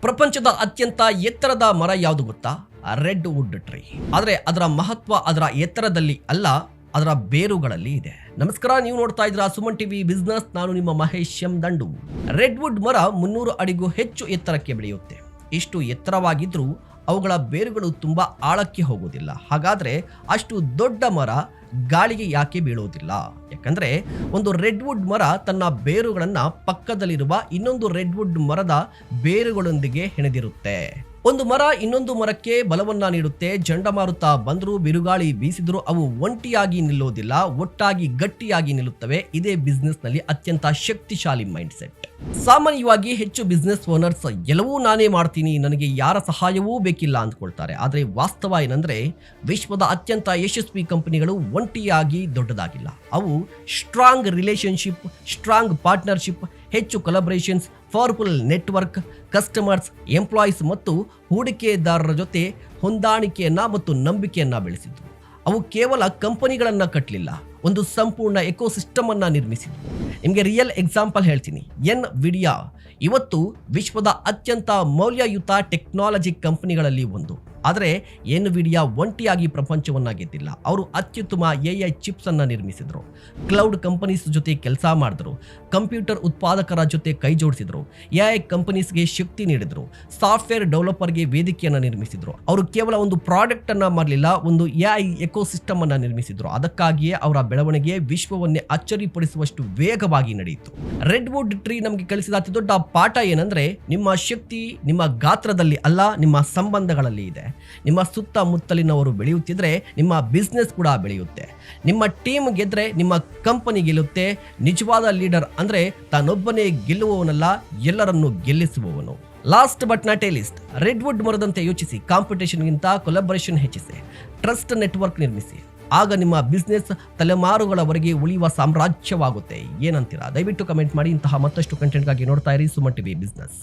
ಪ್ರಪಂಚದ ಅತ್ಯಂತ ಎತ್ತರದ ಮರ ಯಾವುದು ಗೊತ್ತಾ? Redwood tree. ಆದರೆ ಅದರ ಮಹತ್ವ ಅದರ ಎತ್ತರದಲ್ಲಿ ಅಲ್ಲ, ಅದರ ಬೇರುಗಳಲ್ಲಿ ಇದೆ. ನಮಸ್ಕಾರ, ನೀವು ನೋಡ್ತಾ ಇದ್ದೀರಾ ಸುಮನ್ ಟಿವಿ ಬಿಸ್ನೆಸ್. ನಾನು ನಿಮ್ಮ ಮಹೇಶ್ ಎಂ ದಂಡು. ರೆಡ್ ವುಡ್ ಮರ 300 ಅಡಿಗೂ ಹೆಚ್ಚು ಎತ್ತರಕ್ಕೆ ಬೆಳೆಯುತ್ತೆ. ಇಷ್ಟು ಎತ್ತರವಾಗಿದ್ರೂ ಅವುಗಳ ಬೇರುಗಳು ತುಂಬಾ ಆಳಕ್ಕೆ ಹೋಗೋದಿಲ್ಲ. ಹಾಗಾದ್ರೆ ಅಷ್ಟು ದೊಡ್ಡ ಮರ ಗಾಳಿಗೆ ಯಾಕೆ ಬೀಳೋದಿಲ್ಲ? ಯಾಕಂದ್ರೆ ಒಂದು ರೆಡ್ ವುಡ್ ಮರ ತನ್ನ ಬೇರುಗಳನ್ನ ಪಕ್ಕದಲ್ಲಿರುವ ಇನ್ನೊಂದು ರೆಡ್ ವುಡ್ ಮರದ ಬೇರುಗಳೊಂದಿಗೆ ಹೆಣೆದಿರುತ್ತೆ. ಒಂದು ಮರ ಇನ್ನೊಂದು ಮರಕ್ಕೆ ಬಲವನ್ನ ನೀಡುತ್ತೆ. ಚಂಡಮಾರುತ ಬಂದರೂ, ಬಿರುಗಾಳಿ ಬೀಸಿದ್ರು ಅವು ಒಂಟಿಯಾಗಿ ನಿಲ್ಲೋದಿಲ್ಲ, ಒಟ್ಟಾಗಿ ಗಟ್ಟಿಯಾಗಿ ನಿಲ್ಲುತ್ತವೆ. ಇದೇ ಬಿಸ್ನೆಸ್ ನಲ್ಲಿ ಅತ್ಯಂತ ಶಕ್ತಿಶಾಲಿ ಮೈಂಡ್ ಸೆಟ್. ಸಾಮಾನ್ಯವಾಗಿ ಹೆಚ್ಚು ಬಿಸ್ನೆಸ್ ಓನರ್ಸ್ ಎಲ್ಲವೂ ನಾನೇ ಮಾಡ್ತೀನಿ, ನನಗೆ ಯಾರ ಸಹಾಯವೂ ಬೇಕಿಲ್ಲ ಅಂದ್ಕೊಳ್ತಾರೆ. ಆದರೆ ವಾಸ್ತವ ಏನಂದ್ರೆ, ವಿಶ್ವದ ಅತ್ಯಂತ ಯಶಸ್ವಿ ಕಂಪನಿಗಳು ಒಂಟಿಯಾಗಿ ದೊಡ್ಡದಾಗಿಲ್ಲ. ಅವು ಸ್ಟ್ರಾಂಗ್ ರಿಲೇಶನ್ಶಿಪ್, ಸ್ಟ್ರಾಂಗ್ ಪಾರ್ಟ್ನರ್ಶಿಪ್, ಹೆಚ್ಚು collaborations, powerful network, customers, employees ಮತ್ತು ಹೂಡಿಕೆದಾರರ ಜೊತೆ ಹೊಂದಾಣಿಕೆಯನ್ನ ಮತ್ತು ನಂಬಿಕೆಯನ್ನ ಬೆಳೆಸಿದ್ವು. ಅವು ಕೇವಲ ಕಂಪನಿಗಳನ್ನ ಕಟ್ಟಲಿಲ್ಲ, ಒಂದು ಸಂಪೂರ್ಣ ಎಕೋಸಿಸ್ಟಮ್ ಅನ್ನ ನಿರ್ಮಿಸಿದ್ವು. ನಿಮಗೆ ರಿಯಲ್ ಎಕ್ಸಾಂಪಲ್ ಹೇಳ್ತೀನಿ. ಎನ್ವಿಡಿಯಾ ಇವತ್ತು ವಿಶ್ವದ ಅತ್ಯಂತ ಮೌಲ್ಯಯುತ ಟೆಕ್ನಾಲಜಿ ಕಂಪನಿಗಳಲ್ಲಿ ಒಂದು. ಆದರೆ ಎನ್ವಿಡಿಯಾ ಒಂಟಿಯಾಗಿ ಪ್ರಪಂಚವನ್ನ ಗೆದ್ದಿಲ್ಲ. ಅವರು ಅತ್ಯುತ್ತಮ AI ಚಿಪ್ಸ್ ಅನ್ನ ನಿರ್ಮಿಸಿದ್ರು, ಕ್ಲೌಡ್ ಕಂಪನೀಸ್ ಜೊತೆ ಕೆಲಸ ಮಾಡಿದ್ರು, ಕಂಪ್ಯೂಟರ್ ಉತ್ಪಾದಕರ ಜೊತೆ ಕೈ ಜೋಡಿಸಿದ್ರು, AI ಕಂಪನೀಸ್ಗೆ ಶಕ್ತಿ ನೀಡಿದ್ರು, ಸಾಫ್ಟ್ವೇರ್ ಡೆವಲಪರ್ಗೆ ವೇದಿಕೆಯನ್ನ ನಿರ್ಮಿಸಿದ್ರು. ಅವರು ಕೇವಲ ಒಂದು ಪ್ರಾಡಕ್ಟ್ ಅನ್ನ ಮಾಡಲಿಲ್ಲ, ಒಂದು AI ಎಕೋಸಿಸ್ಟಮ್ ಅನ್ನ ನಿರ್ಮಿಸಿದ್ರು. ಅದಕ್ಕಾಗಿಯೇ ಅವರ ಬೆಳವಣಿಗೆ ವಿಶ್ವವನ್ನೇ ಅಚ್ಚರಿಪಡಿಸುವಷ್ಟು ವೇಗವಾಗಿ ನಡೆಯಿತು. ರೆಡ್ ವುಡ್ ಟ್ರೀ ನಮಗೆ ಕಲಿಸಿದ ಅತಿ ದೊಡ್ಡ ಪಾಠ ಏನಂದ್ರೆ, ನಿಮ್ಮ ಶಕ್ತಿ ನಿಮ್ಮ ಗಾತ್ರದಲ್ಲಿ ಅಲ್ಲ, ನಿಮ್ಮ ಸಂಬಂಧಗಳಲ್ಲಿ ಇದೆ. ನಿಮ್ಮ ಸುತ್ತಮುತ್ತಲಿನವರು ಬೆಳೆಯುತ್ತಿದ್ರೆ ನಿಮ್ಮ ಬಿಸ್ನೆಸ್ ಕೂಡ ಬೆಳೆಯುತ್ತೆ. ನಿಮ್ಮ ಟೀಮ್ ಗೆದ್ರೆ ನಿಮ್ಮ ಕಂಪನಿ ಗೆಲ್ಲುತ್ತೆ. ನಿಜವಾದ ಲೀಡರ್ ಅಂದ್ರೆ ತಾನೊಬ್ಬನೇ ಗೆಲ್ಲುವವನಲ್ಲ, ಎಲ್ಲರನ್ನು ಗೆಲ್ಲಿಸುವವನು. Last but not least, redwood ಮರದಂತೆ ಯೋಚಿಸಿ. ಕಾಂಪಿಟೇಷನ್ಗಿಂತ ಕೊಲಾಬರೇಷನ್ ಹೆಚ್ಚಿಸಿ, ಟ್ರಸ್ಟ್ ನೆಟ್ವರ್ಕ್ ನಿರ್ಮಿಸಿ. ಆಗ ನಿಮ್ಮ ಬಿಸ್ನೆಸ್ ತಲೆಮಾರುಗಳವರೆಗೆ ಉಳಿಯುವ ಸಾಮ್ರಾಜ್ಯವಾಗುತ್ತೆ. ಏನಂತೀರಾ? ದಯವಿಟ್ಟು ಕಮೆಂಟ್ ಮಾಡಿ. ಇಂತಹ ಮತ್ತಷ್ಟು ಕಂಟೆಂಟ್ಗಾಗಿ ನೋಡ್ತಾ ಇರಿ ಸುಮನ್ ಟಿವಿ ಬಿಸ್ನೆಸ್.